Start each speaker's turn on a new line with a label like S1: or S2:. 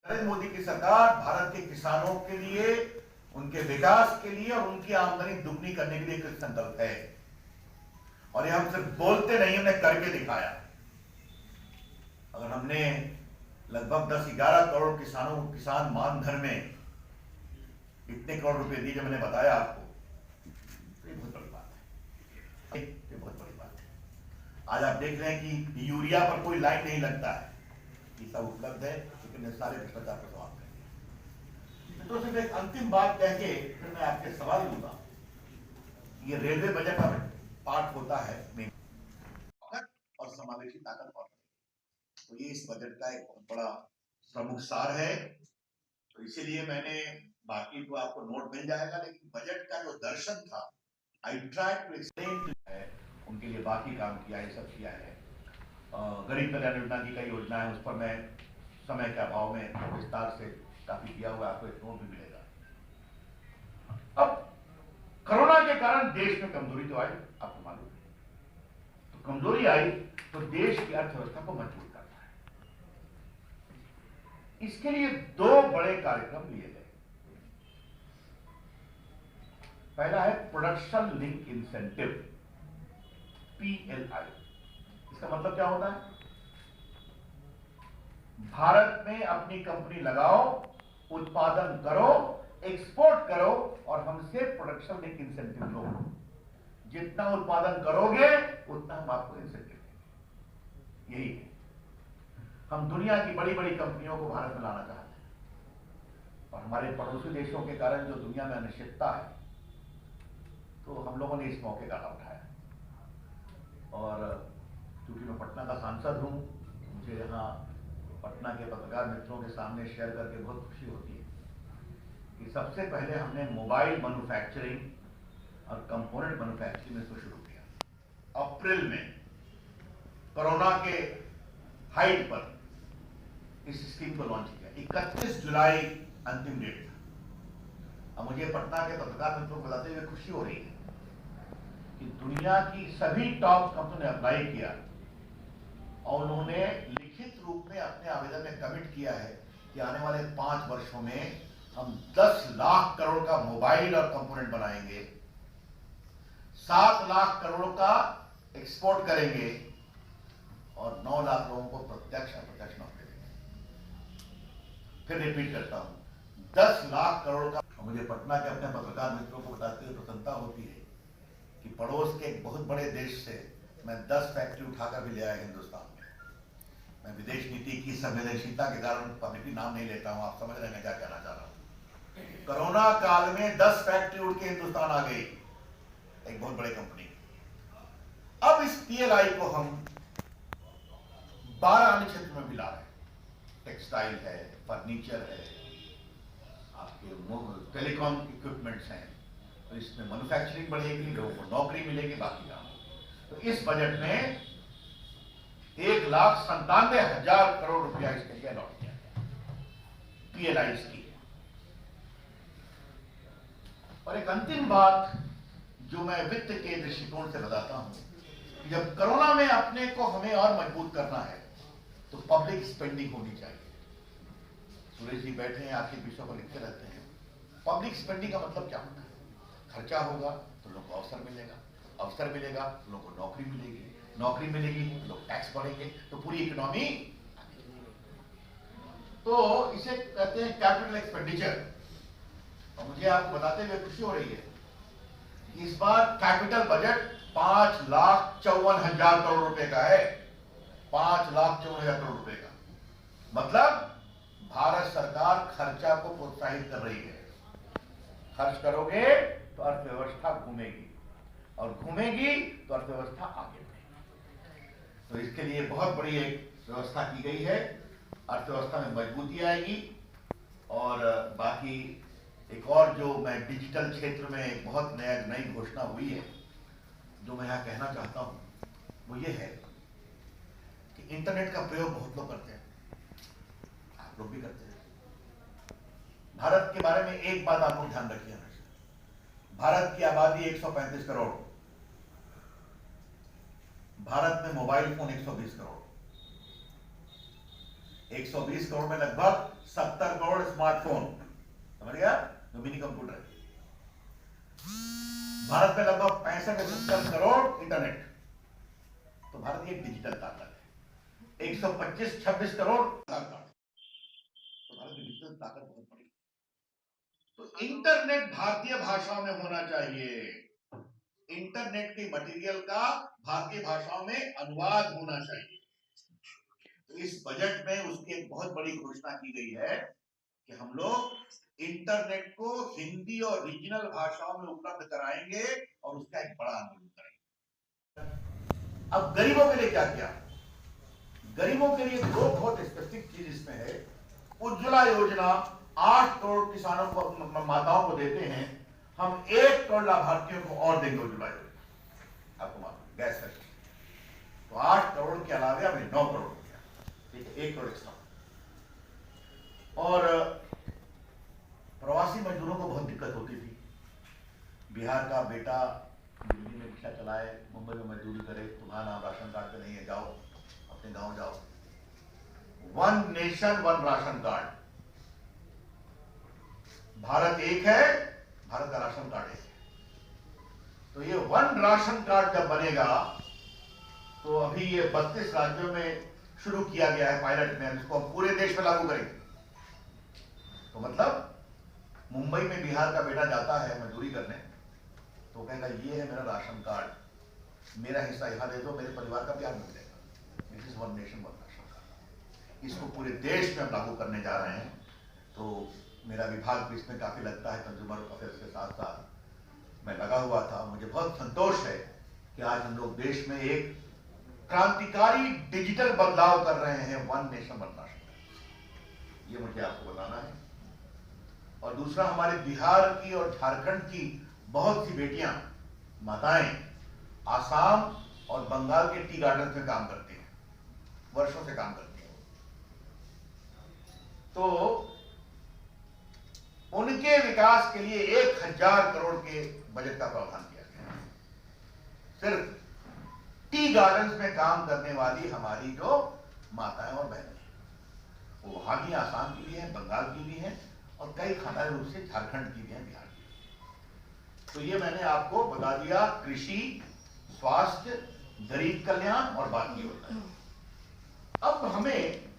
S1: नरेंद्र मोदी की सरकार भारत के किसानों के लिए, उनके विकास के लिए और उनकी आमदनी दुगनी करने के लिए कृत संकल्प है। और ये हम सिर्फ बोलते नहीं, हमने करके दिखाया। अगर हमने लगभग 10-11 करोड़ किसानों को किसान मानधन में इतने करोड़ रुपए दिए जो मैंने बताया आपको, तो ये बहुत बड़ी बात है। ये बहुत बड़ी बात है। आज आप देख रहे हैं कि यूरिया पर कोई लाइन नहीं लगता है, ये सब उपलब्ध है, लेकिन ये सारे भ्रष्टाचार को समाप्त करेंगे। तो सिर्फ एक अंतिम बात कह के फिर मैं आपके सवाल लूंगा। ये रेलवे बजट का पार्ट होता है और समावेशी ताकत और, तो ये इस बजट का एक बहुत बड़ा प्रमुख सार है। तो इसीलिए मैंने, बाकी तो आपको नोट मिल जाएगा, लेकिन बजट का जो दर्शन था, आई ट्राई टू एक्सप्लेन है, उनके लिए बाकी काम किया, ये सब किया है। गरीब कल्याण योजना की कई योजना है, उस पर मैं समय के अभाव में विस्तार से काफी किया हुआ, आपको एक नोट भी मिलेगा। अब कोरोना के कारण देश में कमजोरी तो आई, आपको मालूम है। तो कमजोरी आई तो देश की अर्थव्यवस्था को मजबूत करना है। इसके लिए 2 बड़े कार्यक्रम लिए गए। पहला है प्रोडक्शन लिंक इंसेंटिव, PLI। इसका मतलब क्या होता है? भारत में अपनी कंपनी लगाओ, उत्पादन करो, एक्सपोर्ट करो और हमसे प्रोडक्शन लिंक इंसेंटिव लो। जितना उत्पादन करोगे उतना हम आपको इंसेंटिव देंगे। यही है। हम दुनिया की बड़ी बड़ी कंपनियों को भारत में लाना चाहते हैं, और हमारे पड़ोसी देशों के कारण जो दुनिया में अनिश्चितता है, तो हम लोगों ने इस मौके का लाभ उठाया। और क्योंकि मैं पटना का सांसद हूं, मुझे यहाँ पटना के पत्रकार मित्रों के सामने शेयर करके बहुत खुशी होती है कि सबसे पहले हमने मोबाइल मैन्युफैक्चरिंग और कंपोनेंट मैन्युफैक्चरिंग में इसको शुरू किया। अप्रैल में कोरोना के हाइट पर इस स्कीम को लॉन्च किया। 31 जुलाई अंतिम डेट था। अब मुझे पटना के पत्रकार मित्रों को बताते हुए खुशी हो रही है कि दुनिया की सभी टॉप कंपनी ने अप्लाई किया और उन्होंने लिखित रूप में अपने आवेदन में कमिट किया है कि आने वाले 5 वर्षों में हम 10 लाख करोड़ का मोबाइल और कंपोनेंट बनाएंगे, 7 लाख करोड़ का एक्सपोर्ट करेंगे और 9 लाख लोगों को प्रत्यक्ष अप्रत्यक्ष नौकरी देंगे। फिर रिपीट करता हूं, 10 लाख करोड़ का। मुझे पटना के अपने पत्रकार मित्रों को बताते हुए प्रसन्नता होती है कि पड़ोस के एक बहुत बड़े देश से मैं 10 फैक्ट्री उठाकर भी ले आया हिंदुस्तान में। मैं विदेश नीति की संवेदनशीलता के कारण पब्लिकली नाम नहीं लेता हूं, आप समझ रहे हैं क्या कहना चाह रहा हूं। कोरोना काल में 10 फैक्ट्री उठ के हिंदुस्तान आ गई, एक बहुत बड़ी कंपनी। अब इस PLI को हम 12 अन्य क्षेत्र में भी ला रहे हैं। टेक्सटाइल है, फर्नीचर है, आपके टेलीकॉम इक्विपमेंट्स हैं, तो इसमें मैन्युफैक्चरिंग बढ़ेगी, लोगों को नौकरी मिलेगी, बाकी काम। तो इस बजट में 1,97,000 करोड़ रुपया इसके लिए अलॉट किया गया, PLI की। और एक अंतिम बात जो मैं वित्त के दृष्टिकोण से बताता हूं कि जब कोरोना में अपने को हमें और मजबूत करना है तो पब्लिक स्पेंडिंग होनी चाहिए। सुरेश जी बैठे हैं, आपके विषयों को लिखते रहते हैं। पब्लिक स्पेंडिंग का मतलब क्या होता है? खर्चा होगा तो लोगों को अवसर मिलेगा, अवसर मिलेगा तो लोगों को नौकरी मिलेगी, नौकरी मिलेगी तो लोग टैक्स बढ़ेंगे, तो पूरी इकोनॉमी। तो इसे कहते हैं कैपिटल एक्सपेंडिचर। और मुझे आपको बताते हुए खुशी हो रही है, इस बार कैपिटल बजट 5,54,000 करोड़ रुपए का है। 5,54,000 करोड़ रुपए का मतलब भारत सरकार खर्चा को प्रोत्साहित कर रही है। खर्च करोगे तो अर्थव्यवस्था घूमेगी, और घूमेगी तो अर्थव्यवस्था आगे बढ़ेगी। तो इसके लिए बहुत बड़ी एक व्यवस्था की गई है। अर्थव्यवस्था में मजबूती आएगी। और बाकी एक और जो मैं डिजिटल क्षेत्र में एक बहुत नई घोषणा हुई है, जो मैं यहां कहना चाहता हूं, वो ये है कि इंटरनेट का प्रयोग बहुत लोग करते हैं, आप लोग भी करते हैं। भारत के बारे में एक बात आप लोग ध्यान रखिए, भारत की आबादी 135 करोड़, भारत में मोबाइल फोन 120 करोड़। 120 करोड़ में लगभग 70 करोड़ स्मार्टफोन, समझ गया, जो मिनी कंप्यूटर है। भारत में लगभग 65 से 70 करोड़ इंटरनेट, तो भारत एक डिजिटल ताकत है। 125-26 करोड़ आधार कार्ड, तो भारत की डिजिटल ताकत बहुत बड़ी। तो इंटरनेट भारतीय भाषाओं में होना चाहिए, इंटरनेट के मटेरियल का भारतीय भाषाओं में अनुवाद होना चाहिए। तो इस बजट में उसकी एक बहुत बड़ी घोषणा की गई है कि हम लोग इंटरनेट को हिंदी और रीजनल भाषाओं में उपलब्ध कराएंगे और उसका एक बड़ा आंदोलन करेंगे। अब गरीबों के लिए क्या किया? गरीबों के लिए दो बहुत स्पेसिफिक चीज इसमें है। उज्ज्वला योजना 8 करोड़ किसानों को, माताओं को देते हैं, हम 1 करोड़ लाभार्थियों को और देंगे उज्ज्वला योजना। आपको मालूम गैस का, तो 8 करोड़ के अलावे हमें 9 करोड़ हो गया, ठीक है, 1 करोड़ एक्स्ट्रा। और प्रवासी मजदूरों को बहुत दिक्कत होती थी। बिहार का बेटा दिल्ली में रिक्शा चलाए, मुंबई में मजदूरी करे, तुम्हारा नाम राशन कार्ड पे नहीं है, जाओ अपने गांव जाओ। 1 नेशन 1 राशन कार्ड, भारत एक है, भारत का राशन कार्ड एक है। तो ये 1 राशन कार्ड जब बनेगा, तो अभी ये 32 राज्यों में शुरू किया गया है पायलट में, इसको हम पूरे देश में लागू करेंगे। तो मतलब मुंबई में बिहार का बेटा जाता है मजदूरी करने, तो कहेगा ये है मेरा राशन कार्ड, मेरा हिस्सा यहां दे दो, मेरे परिवार का प्यार मिलेगा। This is 1 nation 1 ration card. इसको पूरे देश में हम लागू करने जा रहे हैं। तो मेरा विभाग भी इसमें काफी लगता है, कंज्यूमर अफेयर्स के साथ साथ मैं लगा हुआ था। मुझे बहुत संतोष है कि आज हम लोग देश में एक क्रांतिकारी डिजिटल बदलाव कर रहे हैं, 1 नेशन 1 राशन कार्ड। ये मुझे आपको बताना है। और दूसरा, हमारे बिहार की और झारखंड की बहुत सी बेटियां, माताएं आसाम और बंगाल के टी गार्डन में काम करती हैं, वर्षों से काम करती हैं। तो उनके विकास के लिए 1000 करोड़ के बजट का प्रावधान किया गया है। सिर्फ टी गार्डन में काम करने वाली हमारी जो माताएं और बहनें, वो वहां की आसाम की भी है, बंगाल की भी है, और कई खानदानी रूप से झारखंड की भी है, बिहार की। तो ये मैंने आपको बता दिया, कृषि, स्वास्थ्य, गरीब कल्याण और बाकी होता है। अब हमें